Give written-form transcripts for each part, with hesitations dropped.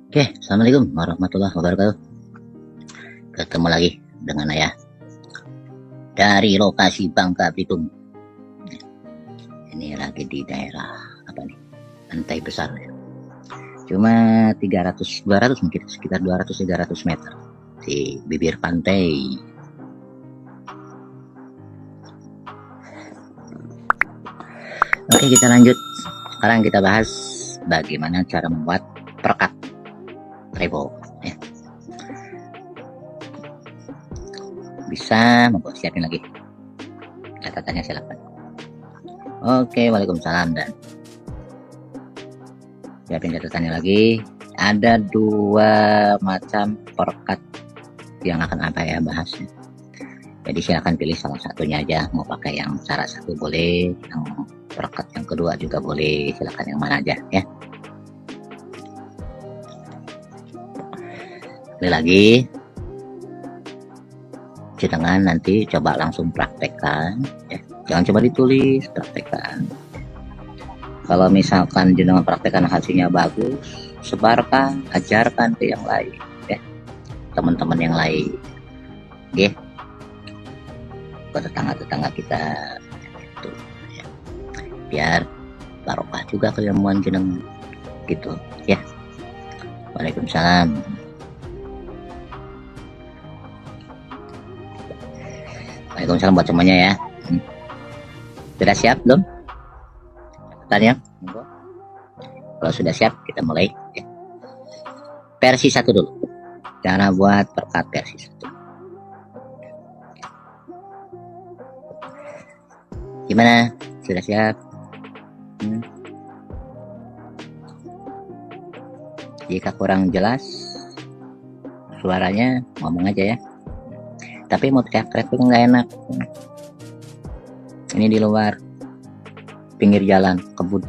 Oke, assalamualaikum warahmatullahi wabarakatuh. Ketemu lagi dengan Ayah dari lokasi Bangka Belitung. Ini lagi di daerah apa nih? Pantai besar ya. Cuma 300 200 mungkin sekitar 200 300 meter di bibir pantai. Oke, kita lanjut. Sekarang kita bahas bagaimana cara membuat perekat trebo ya. Bisa membuat siapin lagi catatannya, silakan. Oke, waalaikumsalam. Dan siapin catatannya lagi. Ada dua macam perekat yang akan apa ya bahas. Jadi silakan pilih salah satunya aja. Mau pakai yang cara satu boleh, yang perekat yang kedua juga boleh. Silakan yang mana aja ya. Sekali lagi, jangan nanti coba langsung praktekkan ya. Jangan coba ditulis, praktekkan. Kalau misalkan jenengan praktekkan hasilnya bagus, sebarkan, ajarkan ke yang lain ya, teman-teman yang lain ya, ke tetangga-tetangga kita gitu ya. Biar barokah juga keilmuan jenengan gitu ya. Waalaikumsalam. Waalaikumsalam buat semuanya ya. Sudah siap belum? Tanya. Kalau sudah siap, kita mulai ya. Versi 1 dulu. Cara buat perekat versi 1. Gimana? Sudah siap? Jika kurang jelas suaranya, ngomong aja ya. Tapi mau teriak-teriak itu nggak enak. Ini di luar, pinggir jalan, kebun.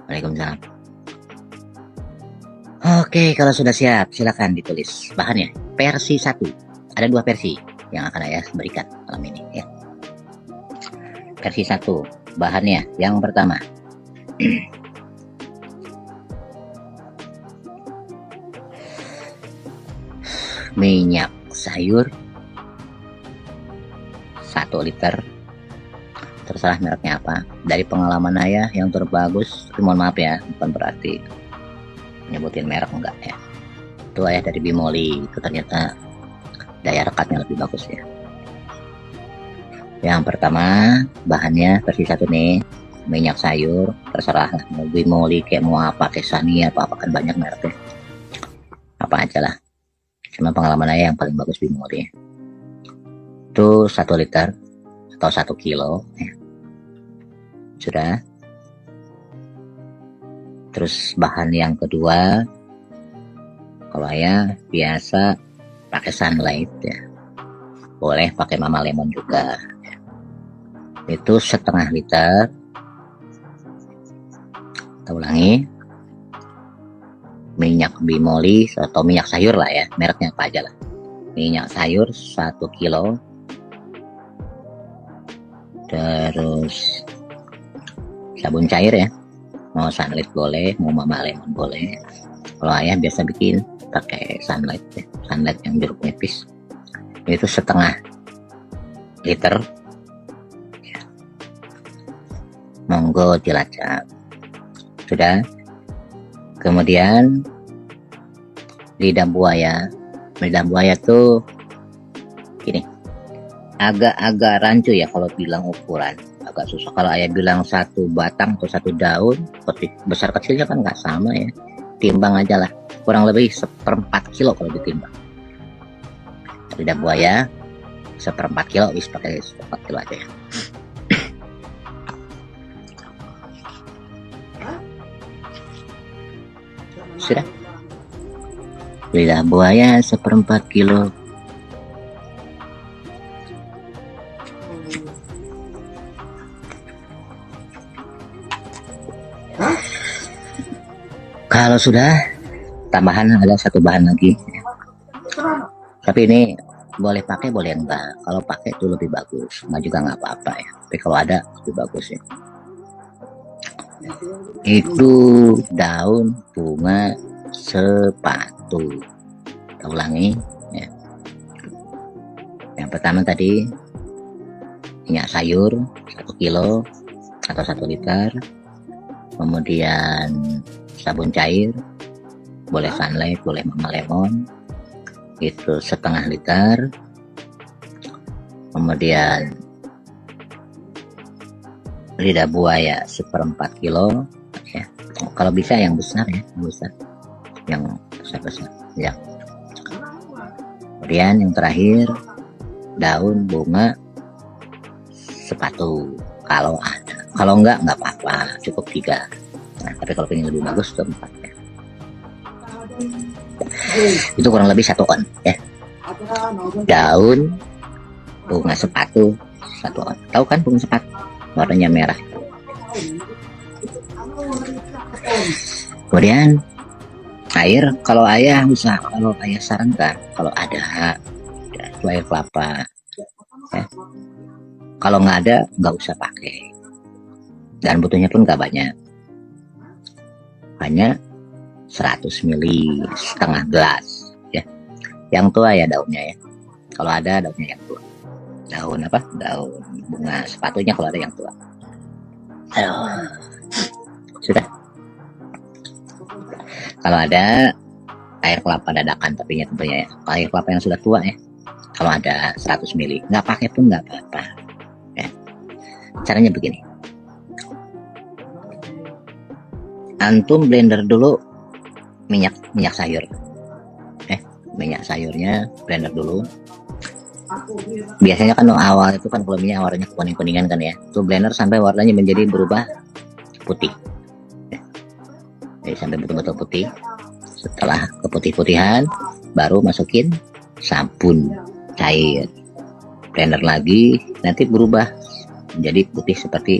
Waalaikumsalam. Oke, kalau sudah siap, silakan ditulis bahannya. Versi 1. Ada 2 versi yang akan Ayah berikan malam ini ya. Versi 1, bahannya yang pertama. Minyak sayur 1 liter, terserah mereknya apa. Dari pengalaman Ayah yang terbagus, mohon maaf ya, bukan berarti nyebutin merek, enggak ya. Itu Ayah dari Bimoli, itu ternyata daya rekatnya lebih bagus ya. Yang pertama, bahannya versi 1 nih, minyak sayur, terserah mau Bimoli kayak mau apa, kayak Sani apa kan banyak mereknya. Apa aja lah. Cuma pengalaman Ayah yang paling bagus Bimoli. Itu 1 liter atau 1 kilo ya. Sudah. Terus bahan yang kedua, kalau Ayah biasa pakai Sunlight ya. Boleh pakai Mama Lemon juga. Itu 1/2 liter. Kita ulangi. Minyak Bimoli atau minyak sayur lah ya, mereknya apa aja lah. Minyak sayur 1 kilo. Terus sabun cair ya, mau Sunlight boleh, mau Mama Lemon boleh. Kalau Ayah biasa bikin pakai Sunlight ya, Sunlight yang jeruk nipis. Itu 1/2 liter ya. Monggo dilacak. Sudah. Kemudian lidah buaya. Lidah buaya tuh gini, agak-agak rancu ya kalau bilang ukuran, agak susah. Kalau Ayah bilang 1 batang atau 1 daun, seperti besar kecilnya kan nggak sama ya. Timbang aja lah, kurang lebih 1/4 kilo kalau ditimbang. Lidah buaya 1/4 kilo, bisa pakai 1/4 kilo aja ya. Sudah. Lidah buaya 1/4 kilo. Kalau sudah, tambahan ada 1 bahan lagi. Tapi ini boleh pakai boleh enggak. Kalau pakai itu lebih bagus, nggak juga nggak apa-apa ya. Tapi kalau ada lebih bagus ya. Itu daun bunga sepatu. Kita ulangi ya. Yang pertama tadi minyak sayur 1 kilo atau 1 liter, kemudian sabun cair, boleh Sunlight, boleh Mama Lemon, itu 1/2 liter, kemudian lidah buaya 1/4 kilo ya. Kalau bisa yang besar ya, yang besar ya. Kemudian yang terakhir daun bunga sepatu kalau ada, kalau enggak apa-apa, cukup 3. Nah, tapi kalau pengen lebih bagus itu 4 ya. Itu kurang lebih 1 on ya. Daun bunga sepatu 1 on. Tahu kan bunga sepatu warnanya merah. Kemudian air, kalau ayah bisa, kalau ayah sarankan kalau ada itu air kelapa ya. Kalau nggak ada nggak usah pakai, dan butuhnya pun nggak banyak, hanya 100 ml, setengah gelas ya. Yang tua ya daunnya ya, kalau ada daunnya yang tua. Daun apa, daun bunga sepatunya kalau ada yang tua. Aduh. Sudah. Kalau ada air kelapa dadakan, tapi ya tentunya ya, air kelapa yang sudah tua ya, kalau ada 100 ml, nggak pakai pun nggak apa-apa ya. Caranya begini, antum blender dulu minyak sayur minyak sayurnya blender dulu. Biasanya kan awal itu kan kalau minyak warnanya kuning-kuningan kan ya, itu blender sampai warnanya menjadi berubah putih ya. Jadi sampai betul-betul putih. Setelah keputih-putihan baru masukin sabun cair, blender lagi, nanti berubah menjadi putih seperti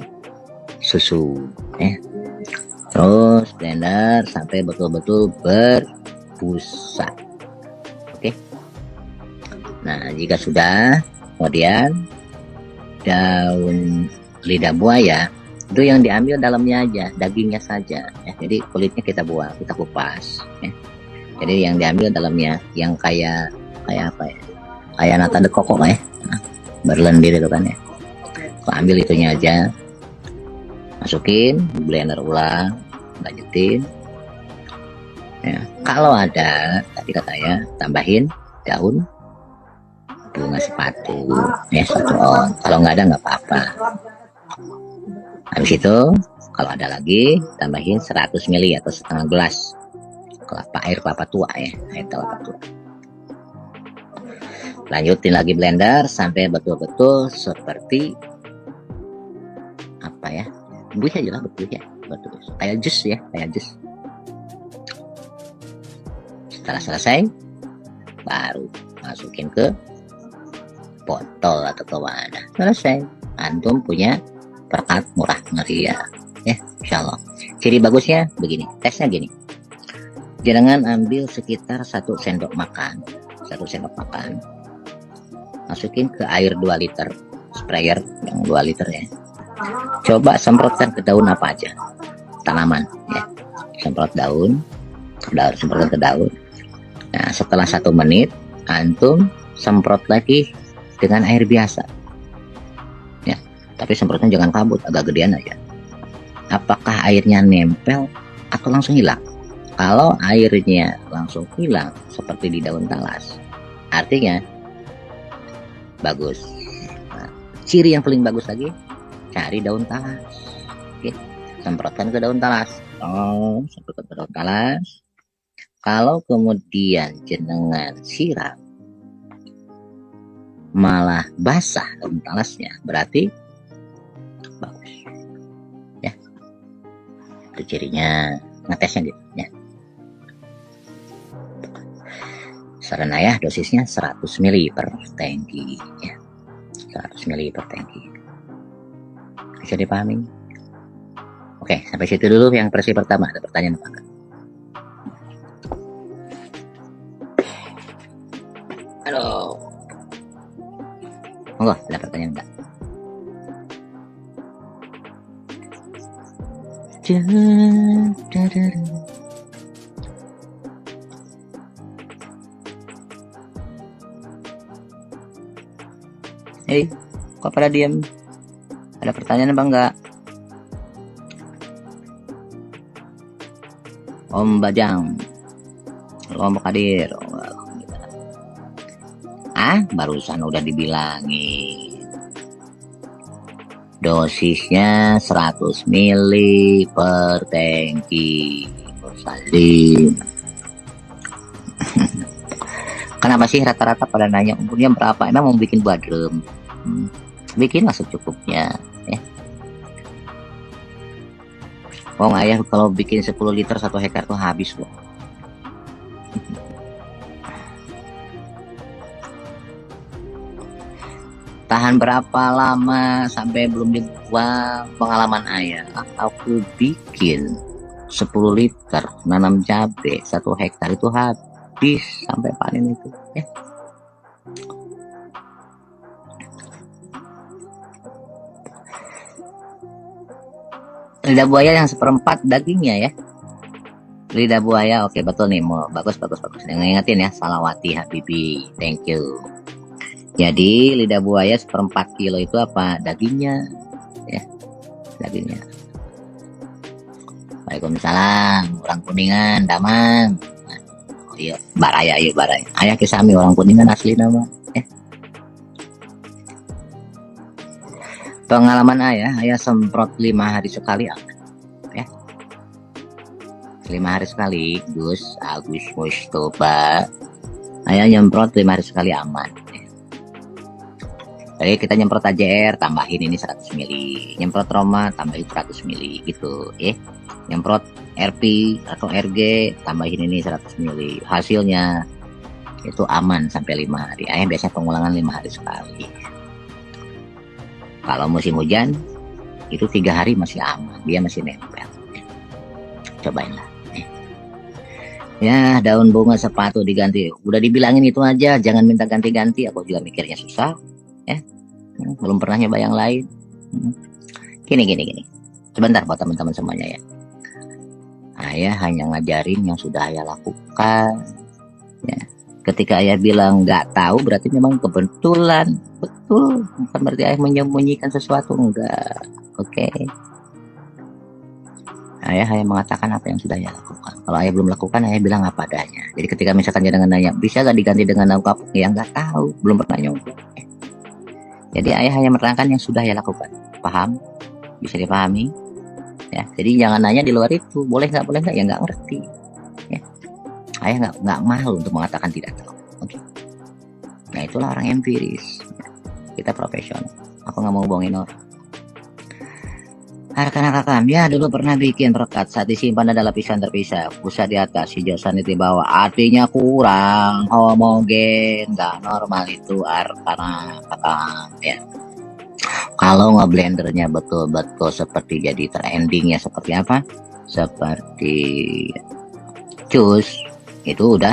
susu ya. Terus blender sampai betul-betul berbusa. Oke. Nah, jika sudah, kemudian daun lidah buaya itu yang diambil dalamnya aja, dagingnya saja ya. Jadi kulitnya kita buang, kita kupas ya. Jadi yang diambil dalamnya, yang kayak apa ya, kayak nata de coco ya, nah, berlendir itu kan ya. Kau ambil itunya aja, masukin blender ulang, lanjutin ya. Kalau ada, tadi katanya tambahin daun bunga sepatu ya 1 on. Kalau nggak ada nggak apa-apa. Habis itu kalau ada lagi tambahin 100 ml atau setengah gelas air kelapa tua ya, air kelapa tua. Lanjutin lagi blender sampai betul-betul seperti apa ya, buih aja lah, betul kayak jus ya, kayak jus. Setelah selesai baru masukin ke botol atau ke wadah. Selesai, antum punya perkat murah meriah ya, insyaallah. Ciri bagusnya begini, tesnya gini, jangan ambil sekitar 1 sendok makan, masukin ke air 2 liter, sprayer yang 2 liter ya. Coba semprotkan ke daun apa aja, tanaman ya, semprotkan ke daun. Nah, setelah 1 menit antum semprot lagi dengan air biasa ya, tapi semprotnya jangan kabut, agak gedean aja. Apakah airnya nempel atau langsung hilang? Kalau airnya langsung hilang seperti di daun talas, artinya bagus. Nah, ciri yang paling bagus lagi, cari daun talas. Oke, semprotkan ke daun talas. Semprotkan ke daun talas. Kalau kemudian jenengan siram malah basah daun talasnya, berarti bagus ya. Itu cirinya, ngetesnya gitu ya. Saran ayah dosisnya 100 ml per tangki ya, 100 ml per tangki. Bisa dipahami? Oke, sampai situ dulu yang versi pertama. Ada pertanyaan apa? Halo. Monggo, ada pertanyaan enggak? Hei, kok pada diam? Ada pertanyaan apa enggak? Om Bajang, Lombok hadir. Barusan udah dibilangin. Dosisnya 100 mili per tangki. Salim. Kenapa sih rata-rata pada nanya umurnya berapa? Emang mau bikin badrem? Bikinlah secukupnya. Oh ayah kalau bikin 10 liter 1 hektar tuh habis loh. Tahan berapa lama sampai belum dibuang? Pengalaman ayah, aku bikin 10 liter nanam cabai 1 hektar itu habis sampai panen itu. Lidah buaya yang 1/4 dagingnya ya. Lidah buaya, oke betul nih, mau bagus. Ngingetin ya, Salawati Habibi, thank you. Jadi lidah buaya 1/4 kilo itu apa? Dagingnya, ya, dagingnya. Waalaikumsalam, orang Kuningan, Damang. Oh iya, Baraya, yuk Baraya. Ayah Kisami orang Kuningan asli nama. Pengalaman ayah semprot 5 hari sekali ya. 5 hari sekali, Gus Agus Mustofa. Ayah nyemprot 5 hari sekali aman. Jadi kita nyemprot AJR tambahin ini 100 mili, nyemprot Roma tambahin 100 mili gitu ya. Nyemprot RP atau RG tambahin ini 100 mili. Hasilnya itu aman sampai 5 hari. Ayah biasanya pengulangan 5 hari sekali. Kalau musim hujan itu 3 hari masih aman, dia masih nempel. Cobainlah. Ya, daun bunga sepatu diganti. Udah dibilangin itu aja, jangan minta ganti-ganti. Aku juga mikirnya susah. Ya, belum pernah nyoba yang lain. Gini. Sebentar buat teman-teman semuanya ya. Ayah hanya ngajarin yang sudah ayah lakukan. Ya. Ketika ayah bilang nggak tahu, berarti memang kebetulan. Betul, bukan berarti ayah menyembunyikan sesuatu, enggak. Oke. Ayah hanya mengatakan apa yang sudah ayah lakukan. Kalau ayah belum lakukan, ayah bilang apa adanya. Jadi ketika misalkan dia dengan nanya, bisa nggak diganti dengan daun kapuk? Ya nggak tahu, belum pernah nyoba. Jadi ayah hanya menerangkan yang sudah ayah lakukan. Paham? Bisa dipahami? Ya, jadi jangan nanya di luar itu. Boleh nggak, ya nggak ngerti. Ya. Ayah nggak malu untuk mengatakan tidak tahu. Oke. Nah itulah orang empiris. Kita profesional. Aku nggak mau bohongin orang. Rekan-rekan, ya dulu pernah bikin perekat saat disimpan ada lapisan terpisah, pusat di atas, hijau sanit di bawah, artinya kurang homogen, nggak normal itu rekan-rekan ya. Kalau ngeblendernya betul-betul seperti jadi trendingnya seperti apa? Seperti jus, itu udah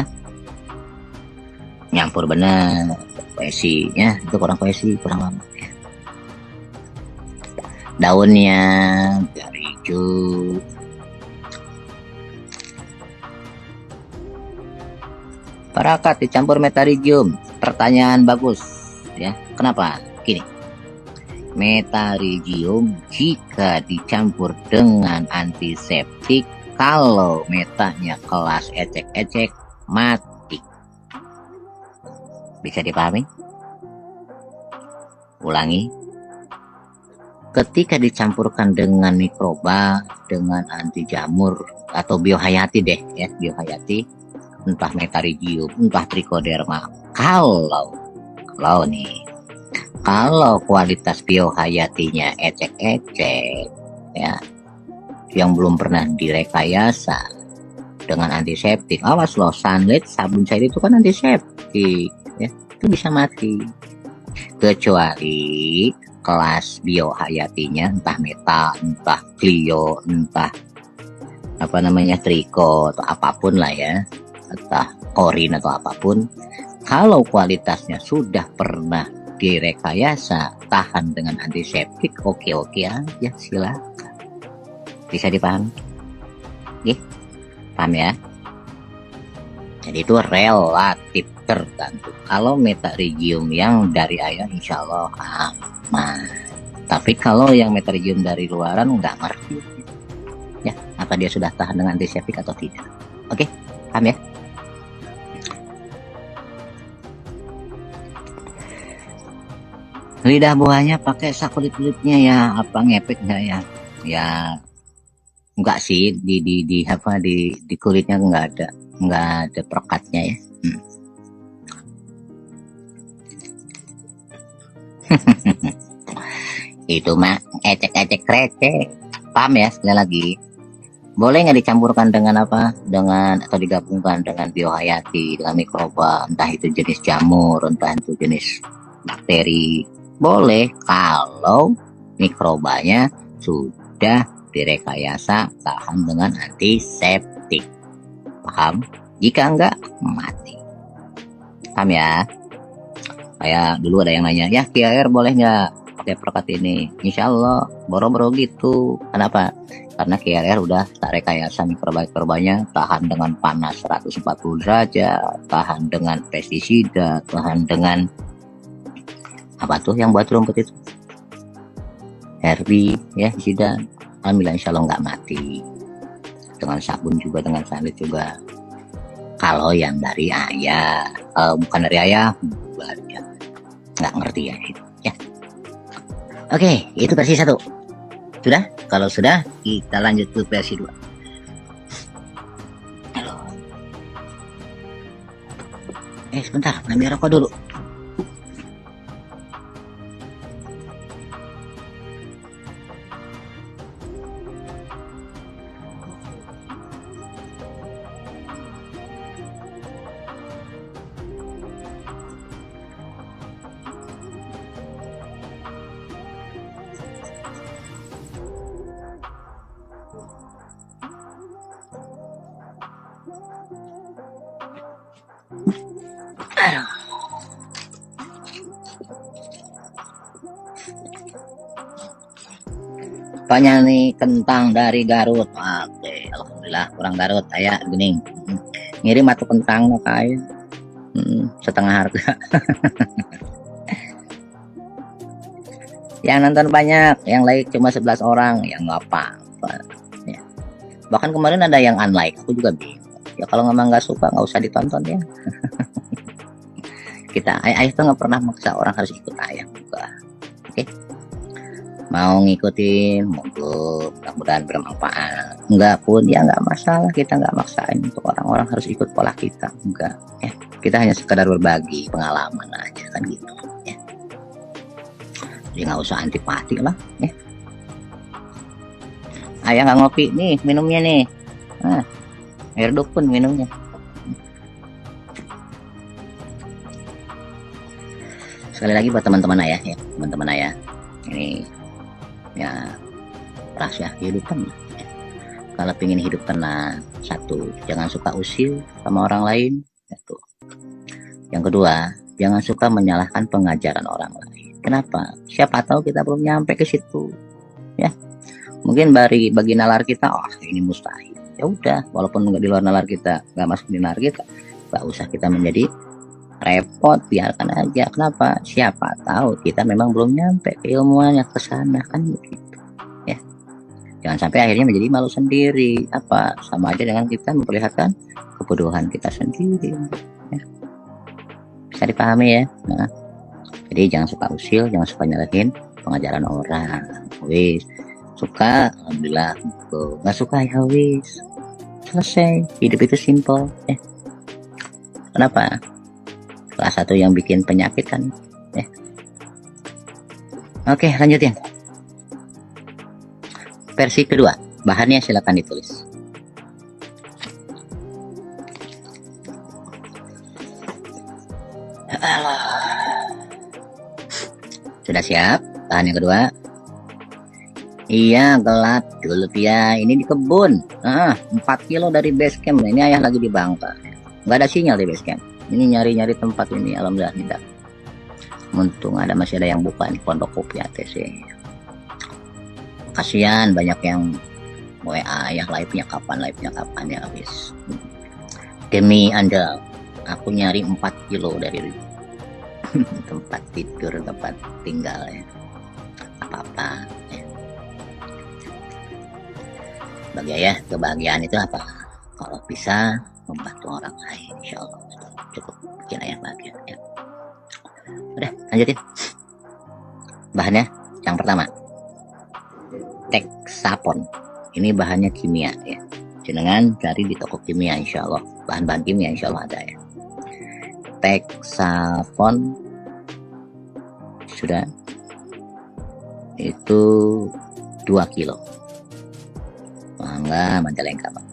nyampur bener poesinya, itu kurang poesi, kurang lama ya. Daunnya dari hijau, parakat dicampur metarigium. Pertanyaan bagus ya, kenapa? Gini, metarigium jika dicampur dengan antiseptik, kalau metanya kelas ecek-ecek mati. Bisa dipahami? Ulangi. Ketika dicampurkan dengan mikroba, dengan anti jamur atau biohayati deh ya, biohayati, entah metarigium, entah trichoderma. Kalau kualitas biohayatinya ecek-ecek ya, yang belum pernah direkayasa dengan antiseptik, awas loh, sunlight, sabun cair itu kan antiseptik ya, itu bisa mati. Kecuali kelas biohayatinya entah meta, entah clio, entah apa namanya triko atau apapun lah ya, entah korin atau apapun. Kalau kualitasnya sudah pernah direkayasa, tahan dengan antiseptik, oke aja, silakan. Bisa dipahami? Oke, paham ya? Jadi itu relatif tergantung. Kalau metaregium yang dari ayah insya Allah aman. Tapi kalau yang metaregium dari luaran nggak ngerti. Ya, apa dia sudah tahan dengan antiseptik atau tidak? Oke, paham ya? Lidah buahnya pakai sakulit-kulitnya ya, apa ngepek nggak ya? Ya, enggak sih di apa di kulitnya nggak ada perekatnya ya. Itu mah ecek-ecek receh. Paham ya? Sekali lagi, boleh nggak dicampurkan dengan apa? Dengan atau digabungkan dengan biohayati, dengan mikroba, entah itu jenis jamur, entah itu jenis bakteri. Boleh kalau mikrobanya sudah direkayasa tahan dengan antiseptik. Paham? Jika enggak, mati. Paham ya? Kayak dulu ada yang nanya, ya KIR boleh nggak pakai perekat ini? Insya Allah, boro-boro gitu. Kenapa? Karena KIR udah tak rekayasa mikrobanya, tahan dengan panas 140 derajat, tahan dengan pestisida, tahan dengan apa tuh yang buat rumput itu? Herbi, ya, dan alhamdulillah insya Allah nggak mati. Dengan sabun juga, dengan sanit juga. Kalau yang dari ayah, bukan dari ayah, nggak ngerti ya itu. Ya. Oke, itu versi 1. Sudah? Kalau sudah, kita lanjut ke versi 2. Halo. Sebentar, ambil rokok dulu. Aduh. Banyak nih kentang dari Garut. Oke, alhamdulillah kurang Garut. Ayah gini, ngirim atau kentang lo kayak setengah harga. Yang nonton banyak, yang like cuma 11 orang, yang nggak apa-apa. Ya. Bahkan kemarin ada yang unlike, aku juga bingung. Ya kalau memang nggak suka nggak usah ditonton ya. Ayah tuh nggak pernah maksa orang harus ikut ayah juga. Oke, mau ngikutin monggo, mudah-mudahan bermanfaat. Enggak pun ya nggak masalah, kita nggak maksain untuk orang-orang harus ikut pola kita, enggak ya. Kita hanya sekedar berbagi pengalaman aja kan gitu ya. Jadi nggak usah antipati lah ya. Ayah nggak ngopi nih, minumnya nih, air dukun minumnya. Sekali lagi buat teman-teman ayah ya, teman-teman ayah, ini ya rahasia kehidupan ya. Kalau ingin hidup tenang, 1, jangan suka usil sama orang lain. 1. Yang kedua, jangan suka menyalahkan pengajaran orang lain. Kenapa? Siapa tahu kita belum nyampe ke situ ya. Mungkin bagi nalar kita, ini mustahil. Ya udah, walaupun nggak di luar nalar kita, nggak masuk di nalar kita, nggak usah kita menjadi repot, biarkan aja. Kenapa? Siapa tahu kita memang belum nyampe keilmuannya ke sana kan begitu ya. Jangan sampai akhirnya menjadi malu sendiri. Apa? Sama aja dengan kita memperlihatkan kebodohan kita sendiri ya. Bisa dipahami ya. Nah, jadi jangan suka usil, jangan suka nyalahin pengajaran orang. Wis suka, alhamdulillah. Nggak suka ya wis, selesai. Hidup itu simple ya. Kenapa? Salah satu yang bikin penyakit kan ya. Oke, lanjutin. Versi kedua, bahannya silakan ditulis. Sudah siap? Bahan yang kedua. Iya, gelap dulu ya. Ini di kebun. 4 kilo dari base camp. Ini ayah lagi di Bangka. Nggak ada sinyal di base camp. Ini nyari-nyari tempat ini, alhamdulillah tidak. Untung masih ada yang buka di Pondok Kopi ATC. Kasihan banyak yang WA ya, live-nya kapan ya habis. Demi Anda, aku nyari 4 kilo dari tempat tidur, tempat tinggal ya. Apa-apa ya. Kebahagiaan itu apa? Kalau bisa membantu orang lain, insya Allah cukup bikin ayah bahagia ya. Udah, lanjutin. Bahannya yang pertama, Texapon. Ini bahannya kimia ya. Jenengan cari di toko kimia, insya Allah. Bahan-bahan kimia insya Allah ada ya. Texapon sudah itu 2 kilo. Mangga Majalengka Pak.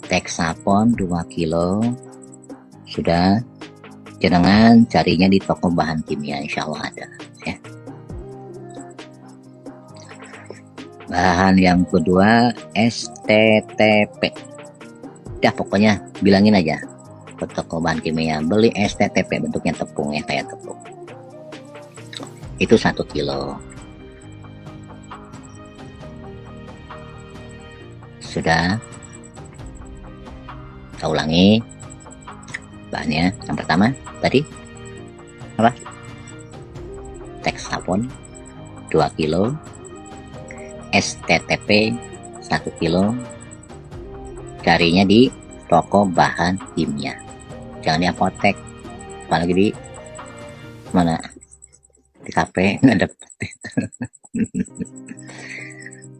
Texapon 2 kilo sudah. Jenengan carinya di toko bahan kimia, insya Allah ada ya. Bahan yang kedua STTP. Dah pokoknya bilangin aja ke toko bahan kimia beli STTP, bentuknya tepung ya, kayak tepung. Itu 1 kilo. Sudah. Kita ulangi bahannya. Yang pertama tadi apa? Texapon 2 kilo, STTP 1 kilo. Carinya di toko bahan kimia, jangan di apotek, apalagi di mana, di kafe nggak dapet.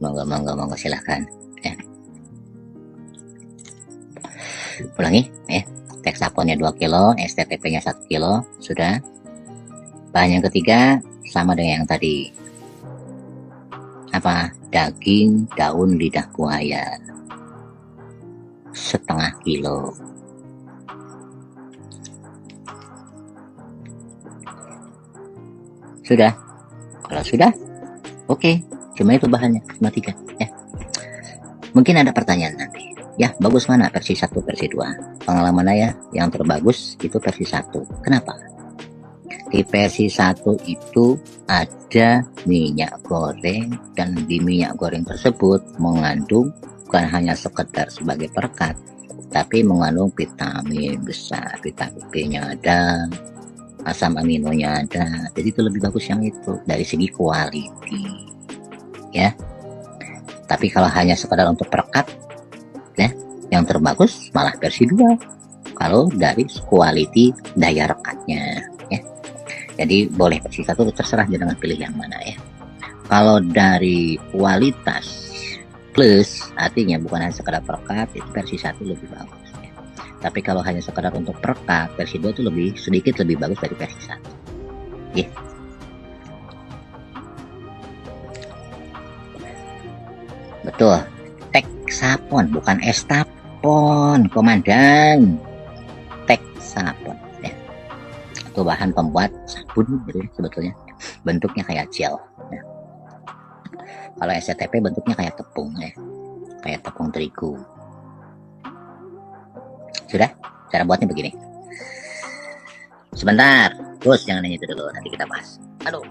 monggo silahkan ya. Ulangi ya. Texaponnya 2 kilo, STTP nya 1 kilo sudah. Bahan yang ketiga sama dengan yang tadi, apa? Daging daun lidah buaya 1/2 kilo. Sudah. Kalau sudah, oke. Cuma itu bahannya, cuma 3 ya. Mungkin ada pertanyaan nanti. Ya, bagus mana versi 1, versi 2? Pengalaman saya yang terbagus itu versi 1. Kenapa? Di versi 1 itu ada minyak goreng, dan di minyak goreng tersebut mengandung bukan hanya sekedar sebagai perekat, tapi mengandung vitamin besar. Vitamin B-nya ada, asam aminonya ada. Jadi itu lebih bagus yang itu dari segi quality ya. Tapi kalau hanya sekedar untuk perekat ya, yang terbagus malah versi 2 kalau dari quality daya rekatnya ya. Jadi boleh versi 1, terserah jangan pilih yang mana ya. Kalau dari kualitas plus, artinya bukan hanya sekedar perekat, itu versi 1 lebih bagus ya. Tapi kalau hanya sekedar untuk perekat, versi 2 itu sedikit lebih bagus dari versi 1 ya. Betul, Texapon bukan estapon, komandan. Texapon ya. Itu bahan pembuat sabun gitu ya, sebetulnya bentuknya kayak gel ya. Kalau STTP bentuknya kayak tepung ya, kayak tepung terigu. Sudah, cara buatnya begini. Sebentar, terus jangan nanya itu dulu, nanti kita bahas. Aduh,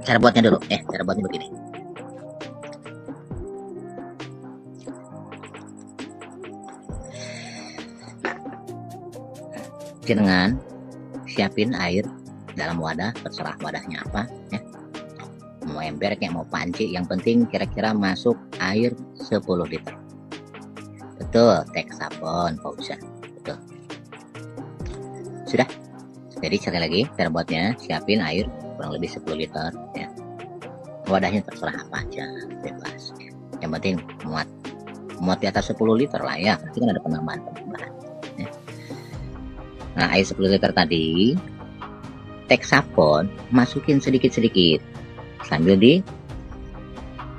cara buatnya dulu. Cara buatnya begini. Jenengan siapin air dalam wadah, terserah wadahnya apa ya. Mau ember kayak mau panci, yang penting kira-kira masuk air 10 liter. Betul, Texapon Fauzan. Betul. Sudah. Jadi sekali lagi cara buatnya, siapin air kurang lebih 10 liter ya. Wadahnya terserah apa aja, bebas ya. Yang penting muat di atas 10 liter lah ya, nanti kan ada penambahan ya. Nah, air 10 liter tadi, Texapon masukin sedikit-sedikit sambil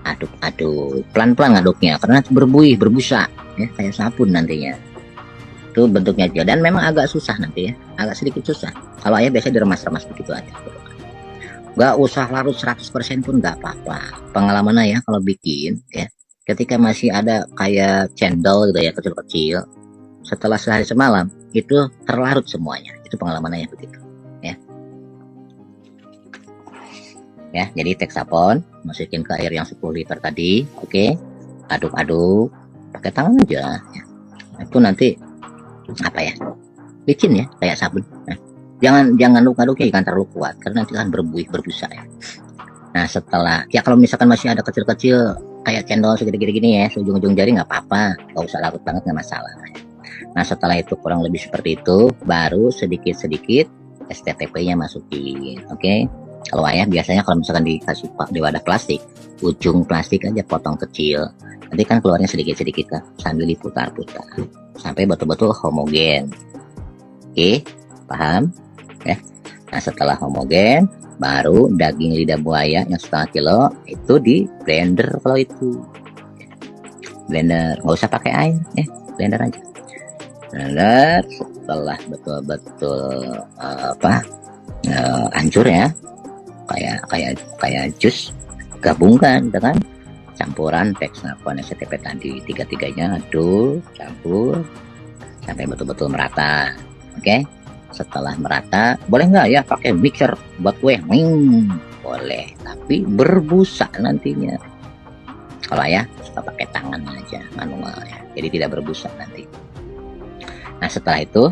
aduk-aduk, pelan-pelan ngaduknya karena berbusa ya, kayak sabun nantinya. Itu bentuknya aja, dan memang agak susah nanti ya, agak sedikit susah. Kalau ayah biasa diremas-remas begitu aja. Nggak usah larut 100% pun nggak apa-apa. Pengalaman ayah kalau bikin ya, ketika masih ada kayak cendol gitu ya, kecil-kecil, setelah sehari semalam itu terlarut semuanya. Itu pengalaman ayah begitu ya. ya. Jadi Texapon masukin ke air yang 10 liter tadi, oke. Aduk-aduk pakai tangan aja ya. Itu nanti apa ya, licin ya, kayak sabun. Nah, jangan aduk-aduknya jangan terlalu kuat karena nanti kan berbusa ya. Nah setelah ya, kalau misalkan masih ada kecil-kecil kayak cendol segede-gede gini ya, ujung-ujung jari nggak apa-apa, nggak usah larut banget, nggak masalah. Nah setelah itu kurang lebih seperti itu, baru sedikit-sedikit STTP-nya masukin, oke. Kalau ayah biasanya kalau misalkan dikasih di wadah plastik, ujung plastik aja potong kecil, nanti kan keluarnya sedikit-sedikit kan, sambil diputar-putar sampai betul-betul homogen. Oke, paham ya? Nah setelah homogen, baru daging lidah buaya yang 1,5 kilo itu di blender. Kalau itu blender, nggak usah pakai air ya, blender aja. Blender setelah betul-betul hancur ya, kayak jus, gabungkan dengan campuran Texapon STP tadi, tiga-tiganya aduk, campur sampai betul-betul merata. Oke. Setelah merata, boleh nggak ya pakai mixer buat kue? Boleh, tapi berbusa nantinya. Kalau ya suka pakai tangan aja, manual ya, jadi tidak berbusa nanti. Nah setelah itu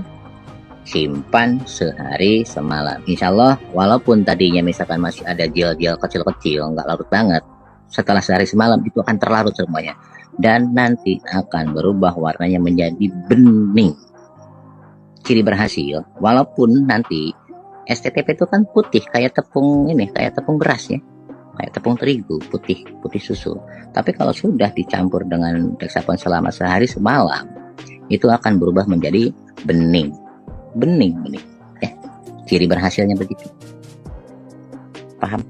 simpan sehari semalam. Insya Allah, walaupun tadinya misalkan masih ada gel-gel kecil-kecil, nggak larut banget, setelah sehari semalam itu akan terlarut semuanya, dan nanti akan berubah warnanya menjadi bening. Ciri berhasil, walaupun nanti STTP itu kan putih kayak tepung ini, kayak tepung beras ya, kayak tepung terigu, putih susu. Tapi kalau sudah dicampur dengan Texapon selama sehari semalam, itu akan berubah menjadi bening ya. Ciri berhasilnya begitu, paham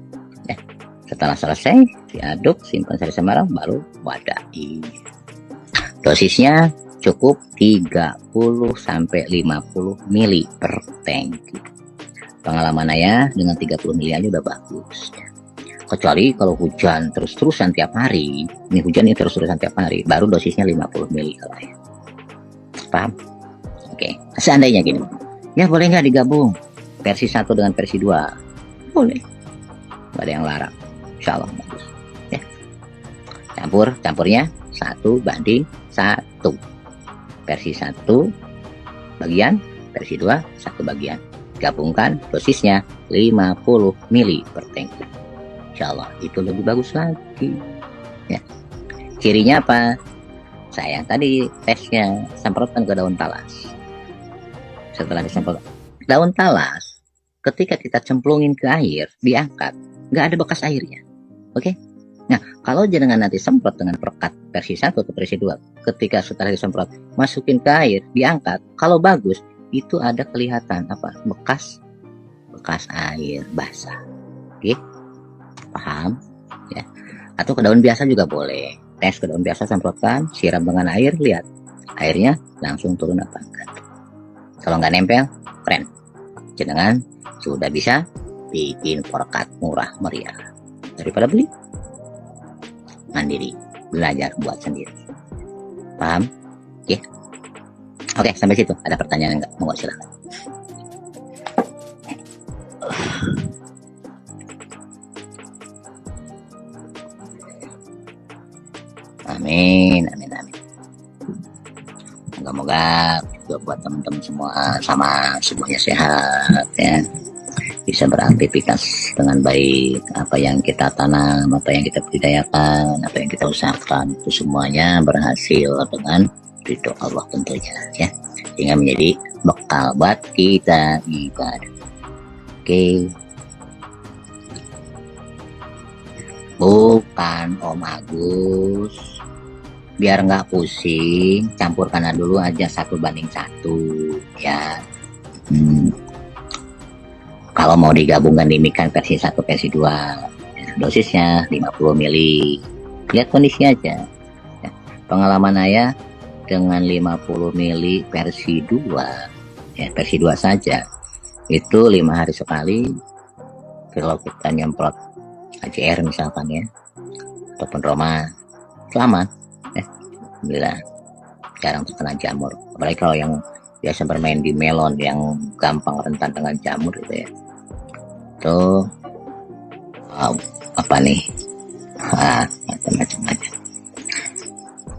ya? Setelah selesai diaduk, simpan sehari semalam, baru wadai. Dosisnya cukup 30-50 ml per tangki. Pengalaman ayah dengan 30 ml aja udah bagus ya. Kecuali kalau hujan terus-terusan tiap hari, ini hujan ini terus-terusan tiap hari, baru dosisnya 50 ml kalau ayah. Paham? Oke. Seandainya gini, ya boleh nggak digabung versi 1 dengan versi 2? Boleh, nggak ada yang larang, insya Allah bagus ya. Campurnya 1:1, versi 1 bagian, versi 2 1 bagian, gabungkan, dosisnya 50 ml per tangki. Insya Allah itu lebih bagus lagi ya. Cirinya apa? Saya tadi tesnya semprotkan ke daun talas. Setelah disemprot daun talas, ketika kita cemplungin ke air, diangkat, nggak ada bekas airnya, oke. Nah, kalau jenengan nanti semprot dengan perekat versi 1 atau versi 2, ketika setelah disemprot, masukin ke air, diangkat, kalau bagus, itu ada kelihatan apa? Bekas air basah. Oke? Paham? Ya. Atau ke daun biasa juga boleh. Tes ke daun biasa, semprotkan, siram dengan air, lihat. Airnya langsung turun apa enggak. Kalau nggak nempel, keren. Jenengan sudah bisa bikin perekat murah meriah. Daripada beli, mandiri, belajar buat sendiri. Paham? Oke. Oke, sampai situ. Ada pertanyaan enggak? Mau silakan. Amin. Moga-moga juga buat teman-teman semua sama semuanya sehat ya. Bisa beraktivitas dengan baik, apa yang kita tanam, apa yang kita budidayakan, apa yang kita usahakan, itu semuanya berhasil dengan ridho Allah tentunya ya, sehingga menjadi bekal buat kita ibadah. Oke. Bukan Om Agus, biar nggak pusing, campurkan dulu aja 1:1 ya. Kalau mau digabungkan demikian versi 1 versi 2 ya, dosisnya 50 ml. Lihat kondisi aja ya. Pengalaman ayah dengan 50 ml versi 2 ya, versi 2 saja itu 5 hari sekali. Kalau kita nyemprot ACR misalkan ya, ataupun Roma, selamat ya, alhamdulillah jarang terkena jamur. Apalagi kalau yang biasa bermain di melon yang gampang rentan dengan jamur gitu ya, itu apa nih, macam-macam aja.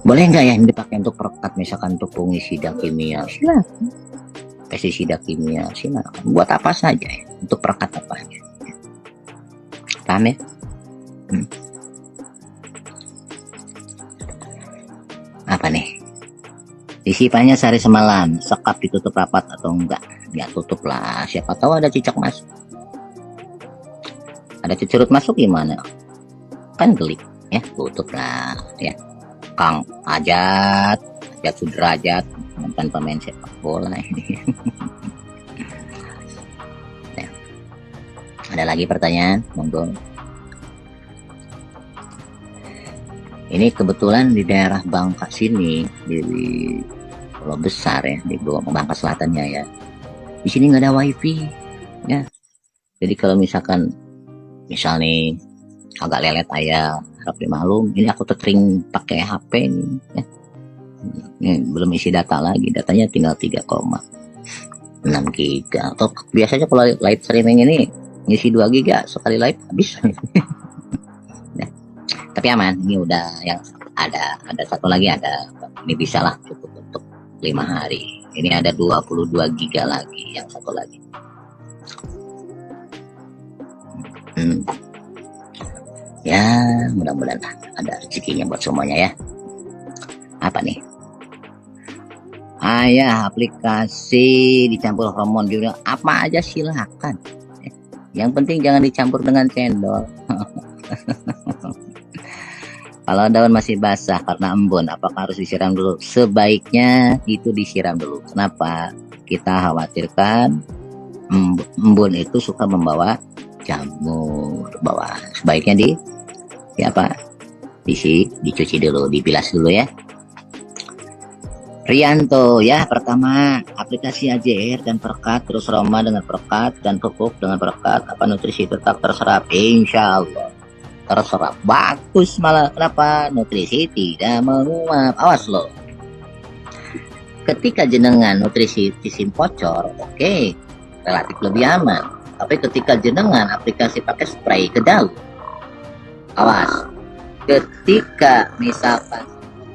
Boleh nggak ya ini dipakai untuk perekat, misalkan untuk fungisida kimia, silakan. Pestisida kimia, silakan. Buat apa saja ya, untuk perekat apa aja. Paham ya? Apa nih? Disipannya sehari semalam, sekap ditutup rapat atau enggak? Ya tutup lah, siapa tahu ada cicak masuk. Ada cecerut masuk gimana? Kan geli, ya tutup lah, ya. Kang Ajat Sudrajat, mantan pemain sepak bola ini. Ya. Ada lagi pertanyaan? Monggo. Ini kebetulan di daerah Bangka sini, di Pulau Besar ya, di Bangka Selatannya ya. Di sini nggak ada wifi, ya. Jadi kalau misalkan, nih agak lelet ayah, harap dimaklum. Ini aku tethering pakai HP nih, ya. Ini belum isi data lagi, datanya tinggal 3,6 giga. Atau biasanya kalau live streaming ini ngisi 2 giga sekali live habis. Ya. Tapi aman, ini udah yang ada satu lagi, ada ini bisa lah, cukup untuk 5 hari. Ini ada 22 giga lagi, yang satu lagi. Ya mudah-mudahan ada rezekinya buat semuanya ya. Apa nih? Ayah, aplikasi dicampur hormon juga apa aja silakan. Yang penting jangan dicampur dengan cendol. Kalau daun masih basah karena embun, apakah harus disiram dulu? Sebaiknya itu disiram dulu. Kenapa? Kita khawatirkan embun itu suka membawa jamur bawah. Sebaiknya dicuci dulu, dibilas dulu ya. Rianto ya, pertama aplikasi AJR dan perekat, terus Roma dengan perekat dan pupuk dengan perekat, apa nutrisi tetap terserap? Insya Allah terserap, bagus malah. Kenapa? Nutrisi tidak menguap. Awas loh, ketika jenengan nutrisi sistem bocor, oke, relatif lebih aman. Tapi ketika jenengan aplikasi pakai spray ke daun, awas. Ketika misalkan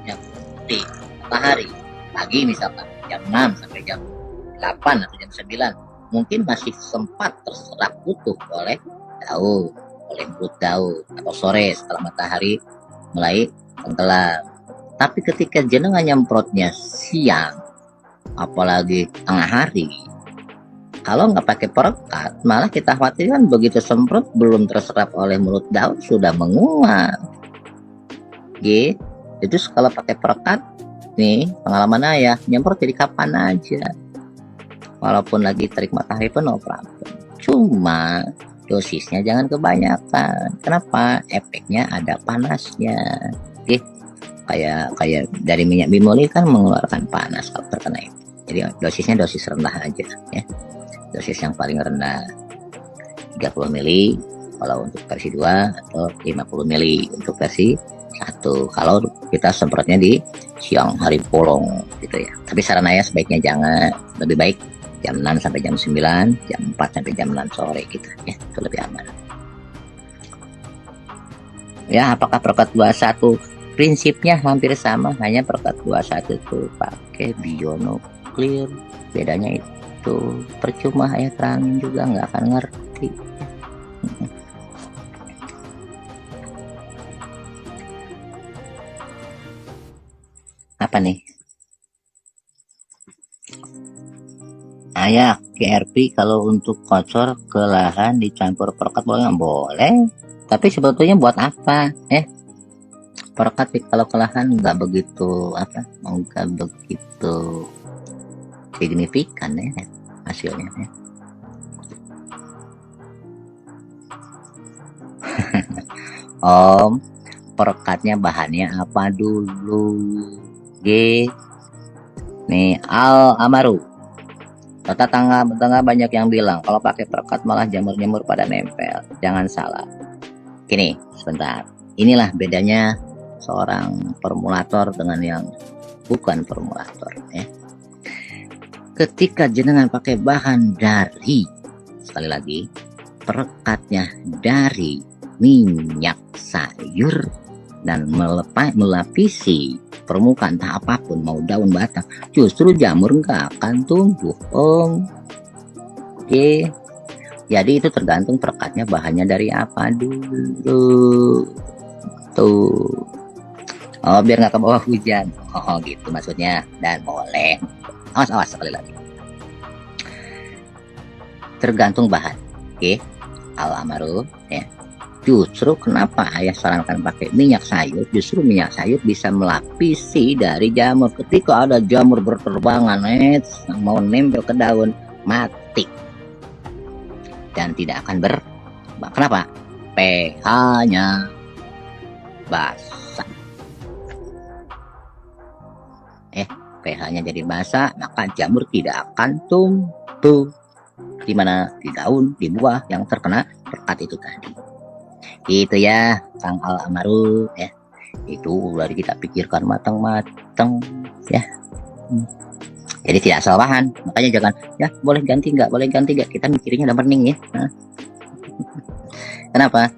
jam putih matahari pagi, misalkan jam 6 sampai jam 8 atau jam 9, mungkin masih sempat terserap utuh oleh daun, oleh mulut daun, atau sore setelah matahari mulai tenggelam. Tapi ketika jenengan nyemprotnya siang, apalagi tengah hari, kalau nggak pakai perekat, malah kita khawatirkan begitu semprot belum terserap oleh mulut daun sudah menguap. Gitu. Itu kalau pakai perekat, nih pengalaman ayah, nyemprot jadi kapan aja, walaupun lagi terik matahari pun no problem. Cuma dosisnya jangan kebanyakan. Kenapa? Efeknya ada panasnya. Oke, kayak dari minyak bimoli kan mengeluarkan panas kalau terkena itu. Jadi dosisnya dosis rendah aja ya. Dosis yang paling rendah 30 mili kalau untuk versi 2, atau 50 mili untuk versi 1 kalau kita semprotnya di siang hari bolong gitu ya. Tapi saran saya sebaiknya jangan, lebih baik jam 6 sampai jam 9, jam 4 sampai jam 6 sore gitu ya, itu lebih aman. Ya, apakah perekat 21? Prinsipnya hampir sama, hanya perekat 21 itu pakai bionuklir. Bedanya itu percuma ayah terangin juga nggak akan ngerti. Apa nih? Ayah, KRP kalau untuk kocor ke lahan dicampur perekat boleh nggak? Boleh. Tapi sebetulnya buat apa? Perekat kalau ke lahan nggak begitu signifikan ya hasilnya ya. Om, perekatnya bahannya apa dulu? Nih Amaru, tetangga banyak yang bilang kalau pakai perekat malah jamur-jamur pada nempel. Jangan salah. Gini, sebentar. Inilah bedanya seorang formulator dengan yang bukan formulator ya. Ketika jenengan pakai bahan dari, sekali lagi, perekatnya dari minyak sayur dan melapisi permukaan entah apapun, mau daun, batang, justru jamur nggak akan tumbuh, Om. Oke, jadi itu tergantung perekatnya bahannya dari apa dulu. Tuh. Oh, biar nggak ke bawah hujan. Oh, gitu maksudnya. Dan boleh. Awas sekali lagi. Tergantung bahan. Oke. Al-Amaru ya. Justru kenapa ayah sarankan pakai minyak sayur? Justru minyak sayur bisa melapisi dari jamur. Ketika ada jamur berterbangan, mau nempel ke daun, mati. Dan tidak akan Kenapa? pH-nya basah. pH-nya jadi basah, maka jamur tidak akan tumbuh. Di mana? Di daun, di buah yang terkena pekat itu tadi. Gitu ya, Kang Al-Amaru ya. Itu udah kita pikirkan matang-matang ya. Jadi tidak salah bahan. Makanya jangan ya boleh ganti nggak, boleh ganti nggak. Kita mikirnya udah bening ya. Kenapa?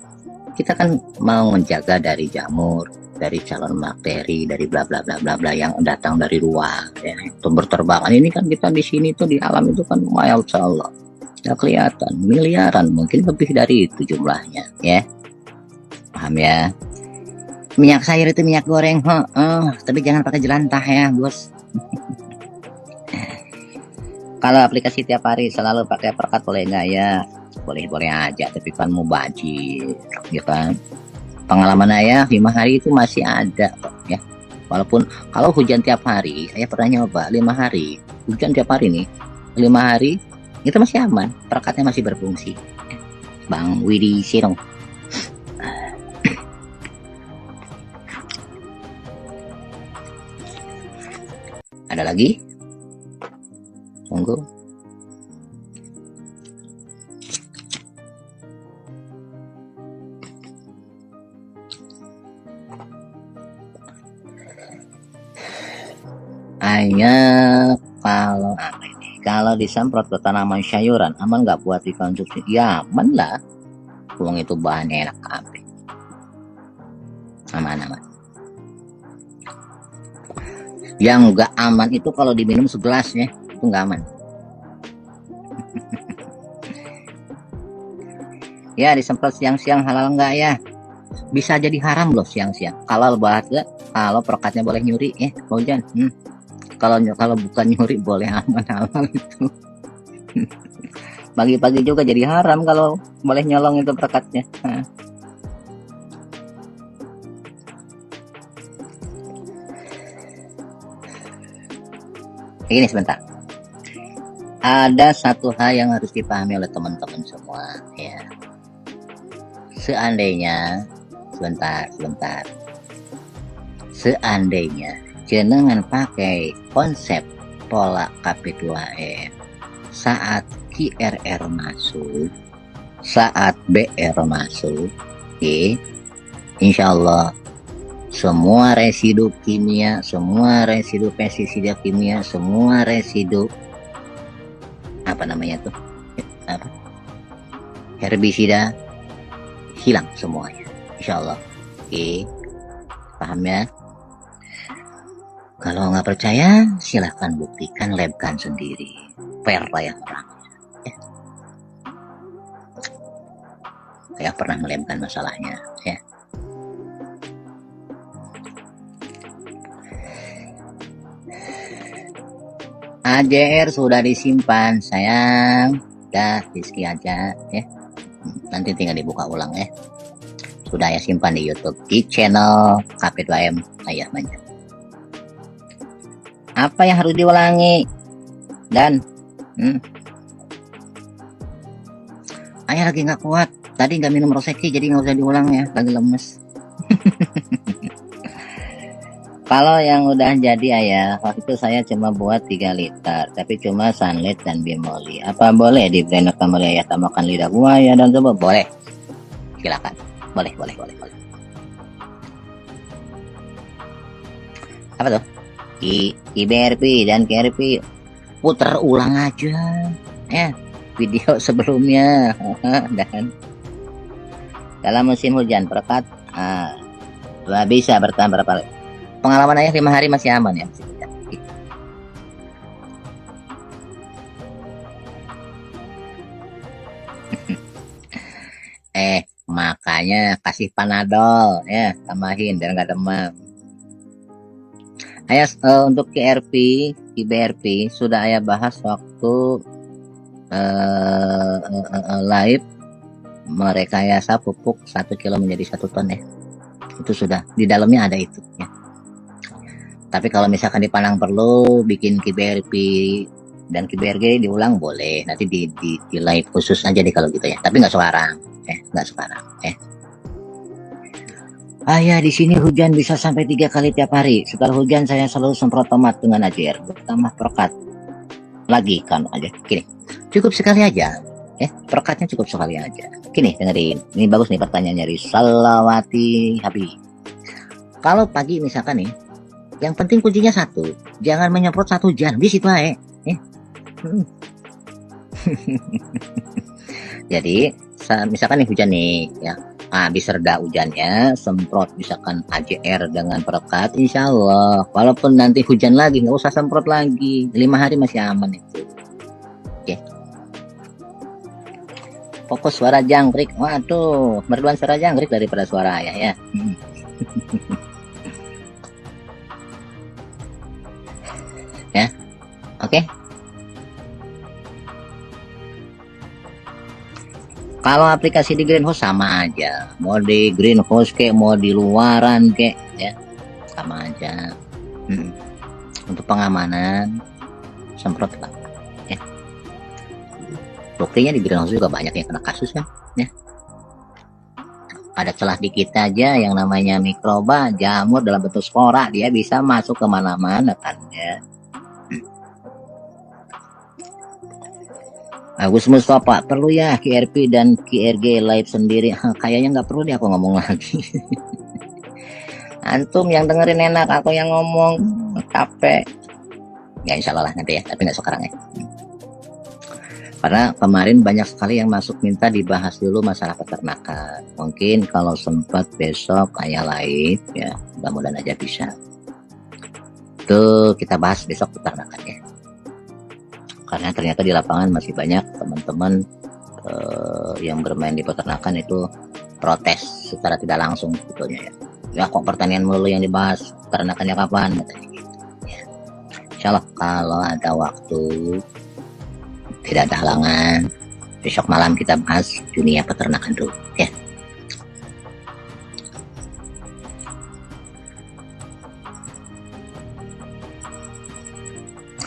Kita kan mau menjaga dari jamur, dari calon bakteri, dari bla bla bla bla bla yang datang dari luar ya. Itu berterbangan. Ini kan kita di sini tuh di alam itu kan masya Allah. Ya kelihatan miliaran, mungkin lebih dari itu jumlahnya ya. Paham ya? Minyak sayur itu minyak goreng, tapi jangan pakai jelantah ya, bos. Kalau aplikasi tiap hari selalu pakai perekat boleh nggak ya? Boleh aja, tapi kan mau bajir, ya kan? Pengalaman ayah 5 hari itu masih ada, ya. Walaupun kalau hujan tiap hari, saya pernah nyoba 5 hari, hujan tiap hari nih, 5 hari itu masih aman, perekatnya masih berfungsi. Bang Widi Sirong. Ada lagi? Tunggu. Ayah kalau apa ini? Kalau disemprot ke tanaman sayuran, aman nggak buat dikonsumsi? Ya aman lah. Uang itu bahannya enak kabeh. Aman. Yang nggak aman itu kalau diminum segelas ya, itu nggak aman. Ya disemprot siang-siang halal nggak ya? Bisa jadi haram loh siang-siang. Kalau bahasa, kalau perekatnya boleh nyuri ya, hujan. Kalau bukan nyuri boleh aman halal itu. Pagi-pagi juga jadi haram kalau boleh nyolong itu perekatnya. Ini sebentar. Ada satu hal yang harus dipahami oleh teman-teman semua ya. Seandainya sebentar. Seandainya jenengan pakai konsep pola KP2M saat QRR masuk, saat BR masuk, insya Allah semua residu kimia, semua residu pestisida kimia, semua residu herbisida hilang semuanya, insya Allah. Paham ya? Kalau nggak percaya, silahkan buktikan, labkan sendiri. Fair lah ya orangnya. Ya. Saya pernah melabkan masalahnya. Ya. AJR sudah disimpan, sayang. Udah, diski aja ya. Nanti tinggal dibuka ulang ya. Sudah ya simpan di YouTube di channel KP2M Ayah Manja. Apa yang harus diulangi? Dan Ayah lagi nggak kuat. Tadi nggak minum Roseki, jadi nggak usah diulang ya. Lagi lemes. Kalau yang udah jadi ayah, waktu itu saya cuma buat 3 liter, tapi cuma Sunlight dan Bimoli. Apa boleh di blender kembali ayah tambahkan lidah buaya dan coba? Boleh. Silakan. Boleh. Apa tuh? IBRP dan KRP putar ulang aja ya video sebelumnya dan dalam musim hujan perekat bisa bertahan berapa? Pengalaman ayah 5 hari masih aman ya. Makanya kasih panadol ya, tambahin biar nggak demam. Ayah untuk KBRP sudah ayah bahas waktu live merekayasa pupuk 1 kilo menjadi 1 ton ya. Itu sudah di dalamnya ada itu ya. Tapi kalau misalkan dipandang perlu bikin KBRP dan KBRG diulang boleh, nanti di live khusus aja deh kalau gitu ya, tapi nggak sekarang nggak sekarang Ayah di sini hujan bisa sampai 3 kali tiap hari. Setelah hujan saya selalu semprot tomat dengan AJR bertambah perekat lagi kan aja gini, cukup sekali aja perekatnya cukup sekali aja. Gini dengerin, ini bagus nih pertanyaannya dari Salawati Habib. Kalau pagi misalkan nih, yang penting kuncinya satu, jangan menyemprot 1 jam di situ aja jadi misalkan nih hujan nih ya, habis reda hujannya semprot misalkan AJR dengan perekat, insya Allah walaupun nanti hujan lagi nggak usah semprot lagi, 5 hari masih aman itu. Oke. Fokus suara jangkrik, waduh merduan suara jangkrik daripada suara ayah ya. Ya oke. Kalau aplikasi di greenhouse sama aja, mau di greenhouse kek, mau di luaran kek, ya sama aja. Untuk pengamanan, semprot lah. Ya. Buktinya di greenhouse juga banyak yang kena kasus kan, ya. Ada celah dikit aja yang namanya mikroba, jamur dalam bentuk spora, dia bisa masuk kemana-mana kan, ya. Agus Mustafa, perlu ya KRP dan KRG live sendiri? Kayaknya nggak perlu deh aku ngomong lagi. Antum yang dengerin enak, aku yang ngomong capek. Ya insya Allah lah nanti ya, tapi nggak sekarang ya. Karena kemarin banyak sekali yang masuk minta dibahas dulu masalah peternakan. Mungkin kalau sempat besok ayah live ya, mudah-mudahan aja bisa. Itu kita bahas besok peternakan ya. Karena ternyata di lapangan masih banyak teman-teman yang bermain di peternakan itu protes secara tidak langsung sebetulnya ya. Ya kok pertanian melulu yang dibahas, peternakannya kapan katanya gitu. Ya. Insya Allah kalau ada waktu, tidak ada halangan, besok malam kita bahas dunia peternakan dulu ya.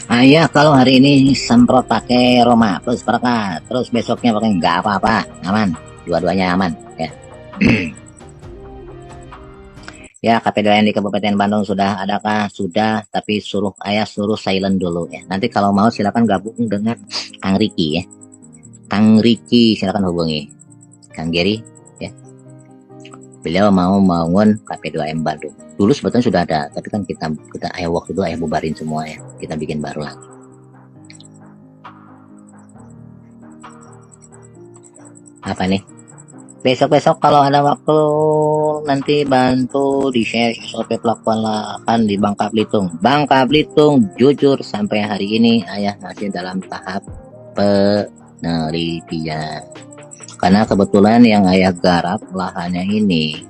Ayah kalau hari ini semprot pakai Roma plus perekat, terus besoknya pakai nggak apa-apa, aman, dua-duanya aman ya. Ya KP2 di Kabupaten Bandung sudah adakah? Sudah, tapi ayah suruh silent dulu ya. Nanti kalau mau silakan gabung dengan Kang Riki ya. Kang Riki silakan hubungi Kang Geri ya. Beliau mau bangun KP2M Bandung. Dulu sebetulnya sudah ada, tapi kan kita ayah waktu itu ayah bubarin semua ya, kita bikin baru lagi. Apa nih? Besok-besok kalau ada waktu nanti bantu di share SOP pelakuan lahan di Bangka Belitung. Bangka Belitung jujur sampai hari ini ayah masih dalam tahap penelitian. Karena kebetulan yang ayah garap lahannya ini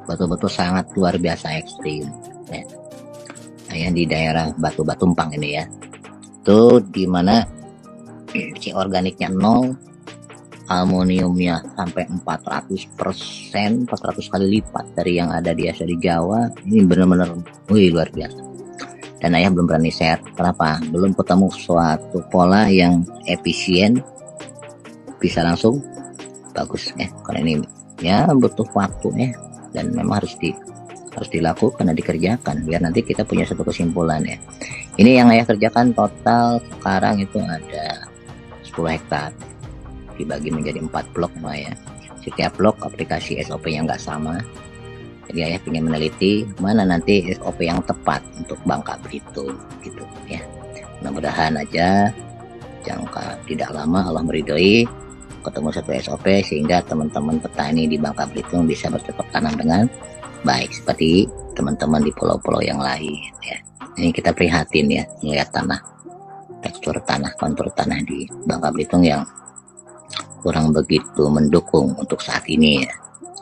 betul-betul sangat luar biasa ekstrim ya. Ayah di daerah Batu Batumpang ini ya, itu dimana si organiknya 0, aluminiumnya sampai 400%, 400 kali lipat dari yang ada di Jawa. Ini benar-benar luar biasa. Dan ayah belum berani share. Kenapa? Belum ketemu suatu pola yang efisien, bisa langsung bagus ya. Karena ini ya butuh waktu ya, dan memang harus dilakukan dan dikerjakan biar nanti kita punya satu kesimpulan ya. Ini yang ayah kerjakan total sekarang itu ada 10 hektar dibagi menjadi 4 blok ya. Setiap blok aplikasi SOP yang nggak sama, jadi ayah ingin meneliti mana nanti SOP yang tepat untuk Bangka Belitung gitu ya. Mudah-mudahan aja jangka tidak lama Allah meridhoi ketemu satu SOP sehingga teman-teman petani di Bangka Belitung bisa bercocok tanam dengan baik seperti teman-teman di pulau-pulau yang lain ya. Ini kita prihatin ya melihat tanah, tekstur tanah, kontur tanah di Bangka Belitung yang kurang begitu mendukung untuk saat ini ya,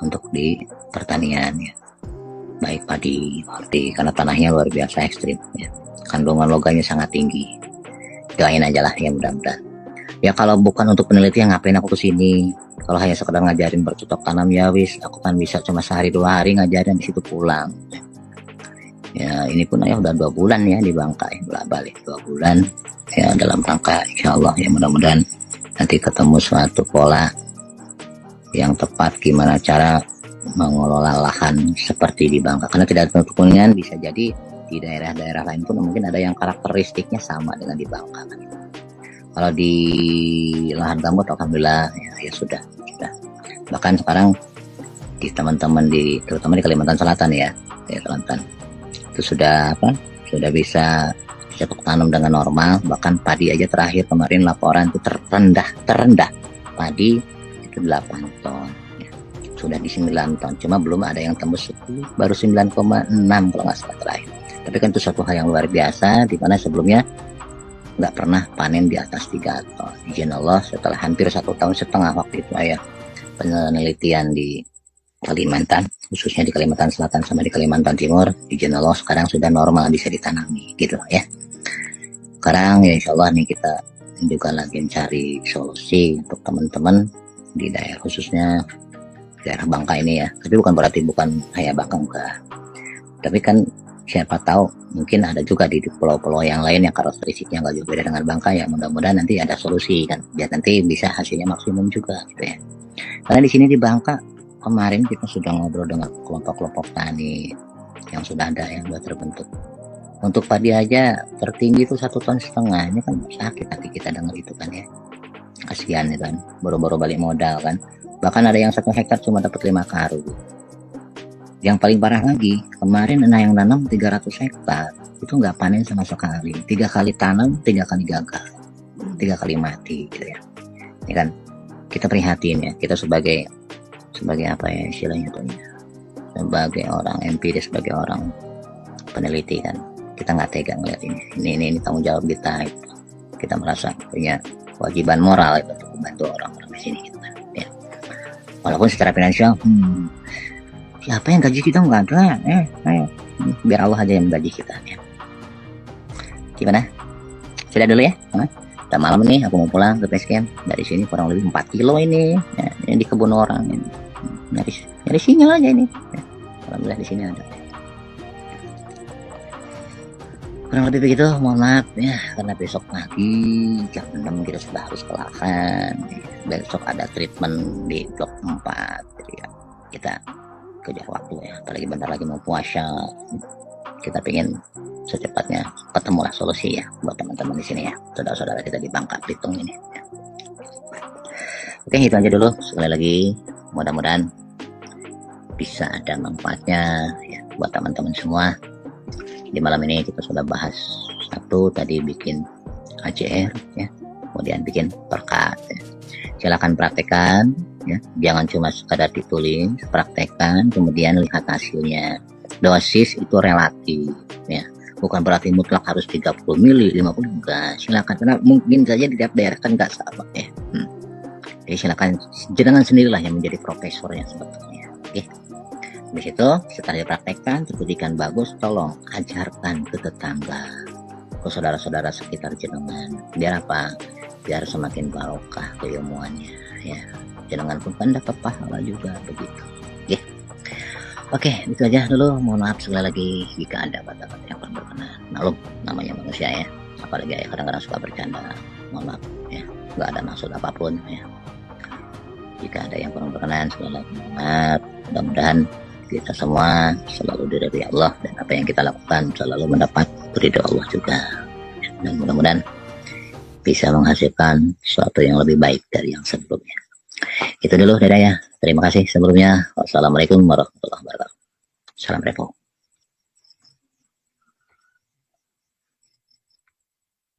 untuk di pertanian ya, baik padi, karena tanahnya luar biasa ekstrim ya, kandungan logamnya sangat tinggi. Doain aja lah ya, mudah-mudahan ya. Kalau bukan untuk penelitian ngapain aku kesini? Kalau hanya sekedar ngajarin bercocok tanam ya wis, aku kan bisa cuma sehari 2 hari ngajarin di situ pulang ya. Ini pun ya udah 2 bulan ya di Bangka ya, bolak-balik 2 bulan ya, dalam rangka insya Allah ya, mudah-mudahan nanti ketemu suatu pola yang tepat gimana cara mengelola lahan seperti di Bangka, karena tidak ada kemungkinan bisa jadi di daerah-daerah lain pun mungkin ada yang karakteristiknya sama dengan di Bangka. Kalau di lahan gambut alhamdulillah ya sudah. Bahkan sekarang di teman-teman terutama di Kalimantan Selatan ya Kalimantan itu sudah bisa cocok tanam dengan normal. Bahkan padi aja terakhir kemarin laporan itu terendah padi itu 8 ton ya. Sudah di 9 ton, cuma belum ada yang tembus 10, baru 9,6 kalau nggak salah terakhir. Tapi kan itu suatu hal yang luar biasa, di mana sebelumnya nggak pernah panen di atas 3 ton. Izin Allah setelah hampir 1,5 tahun waktu itu ya penelitian di Kalimantan, khususnya di Kalimantan Selatan sama di Kalimantan Timur, izin Allah sekarang sudah normal bisa ditanami gitu ya. Sekarang ya insya Allah nih kita juga lagi cari solusi untuk teman-teman di daerah, khususnya daerah Bangka ini ya. Tapi bukan berarti bukan hanya Bangka enggak, tapi kan siapa tahu mungkin ada juga di pulau-pulau yang lain yang karakteristiknya nggak jauh beda dengan Bangka ya. Mudah-mudahan nanti ada solusi kan, biar nanti bisa hasilnya maksimum juga gitu ya. Karena di sini di Bangka kemarin kita sudah ngobrol dengan kelompok-kelompok tani yang sudah ada, yang sudah terbentuk. Untuk padi aja tertinggi itu 1,5 ton, ini kan sakit hati kita dengar itu kan ya. Kasihan ya kan, boro-boro balik modal kan. Bahkan ada yang 1 hektar cuma dapat 5 karung. Yang paling parah lagi, kemarin yang nanam 300 hektar itu nggak panen sama sekali. 3 kali tanam, 3 kali gagal, 3 kali mati gitu ya. Ini kan kita prihatin ya, kita sebagai apa ya istilahnya tuh ya, sebagai orang empiris, sebagai orang peneliti kan, kita nggak tega ngeliat ini tanggung jawab kita itu. Kita merasa punya kewajiban moral itu untuk membantu orang-orang di sini gitu kan ya. Walaupun secara finansial siapa yang gaji kita nggak ada, ayo biar Allah aja yang gaji kita ya. Gimana, sudah dulu ya. Udah malam nih, aku mau pulang ke base camp. Dari sini kurang lebih 4 kilo ini ya, ini di kebun orang ini. Nyari sinyal aja ini ya. Alhamdulillah di sini ada. Kurang lebih begitu, mohon maaf ya, karena besok pagi jam 6 kita sudah harus ke lahan. Besok ada treatment di blok 4, jadi ya, kita kejar waktu ya, apalagi bentar lagi mau puasa. Kita pengen secepatnya ketemulah solusi ya buat teman-teman di sini ya, saudara-saudara kita di Bangka Belitung ini ya. Oke, itu aja dulu. Sekali lagi mudah-mudahan bisa ada manfaatnya ya buat teman-teman semua. Di malam ini kita sudah bahas satu tadi, bikin ACR ya, kemudian bikin perkat ya. Silakan praktekkan ya, jangan cuma sekadar ditulis, praktekkan kemudian lihat hasilnya. Dosis itu relatif ya, bukan berarti mutlak harus 30 mili, 50 enggak. Silakan, karena mungkin saja di tiap daerah kan enggak sama ya. Jadi silakan jenengan sendirilah yang menjadi profesornya sebetulnya. Oke. Habis itu setelah dipraktekkan terbuktikan bagus, tolong ajarkan ke tetangga, ke saudara-saudara sekitar jenengan. Biar apa? Biar semakin barokah keilmuannya ya. Jenengan pun kan dapat pahala juga begitu. Oke, itu aja dulu. Mohon maaf sekali lagi jika ada kata-kata yang kurang berkenan. Maklum, namanya manusia ya. Apalagi ya kadang-kadang suka bercanda. Mohon maaf ya, nggak ada maksud apapun ya. Jika ada yang kurang berkenan, sekali lagi mohon maaf. Mudah-mudahan kita semua selalu diridhoi Allah, dan apa yang kita lakukan selalu mendapat ridho Allah juga. Dan mudah-mudahan bisa menghasilkan sesuatu yang lebih baik dari yang sebelumnya. Itu dulu, dadah ya. Terima kasih sebelumnya. Wassalamualaikum warahmatullahi wabarakatuh. Salam repo.